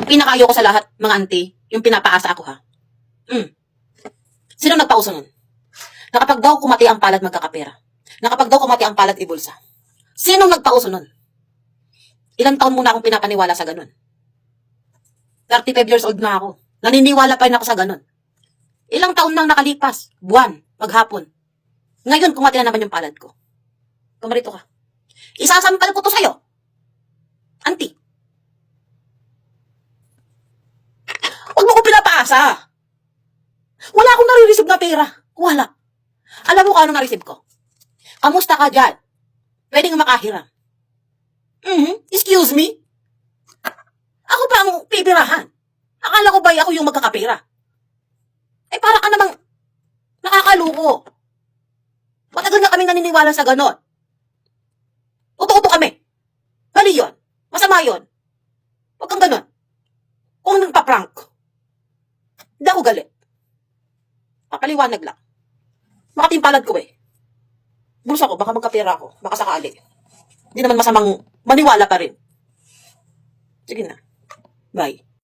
Pinakayo ko sa lahat, mga auntie, yung pinapaasa ako ha. Sino nagpauso nun? Na kapag daw kumati ang palad magkakapera. Na kapag daw kumati ang palad ibulsa. Sinong nagpauso nun? Ilang taon muna akong pinapaniwala sa ganun. 35 years old na ako. Naniniwala pa rin ako sa ganun. Ilang taon nang nakalipas. Buwan, maghapon. Ngayon, kumati na naman yung palad ko. Kumarito ka. Isasampal ko to sa'yo. Auntie. Huwag mo ko pinapaasa. Wala akong nare-receive na pera. Wala. Alam mo kung ano na-receive ko? Kamusta ka dyan? Pwedeng makahiram. Excuse me? Ako pa ang pipirahan. Akala ko ba ako yung magkakapera? Eh, para ka namang nakakaluko. Matagal na kami naniniwala sa ganon. Totoo kami. Mali yun. Masama yun. Huwag kang ganon. Kung nagpa-prank, hindi ako galit. Papaliwanag lang. Makatimpalad ko eh. Bulsa ko, baka magkapera ako. Baka sakali. Hindi naman masamang maniwala pa rin. Sige na. Bye.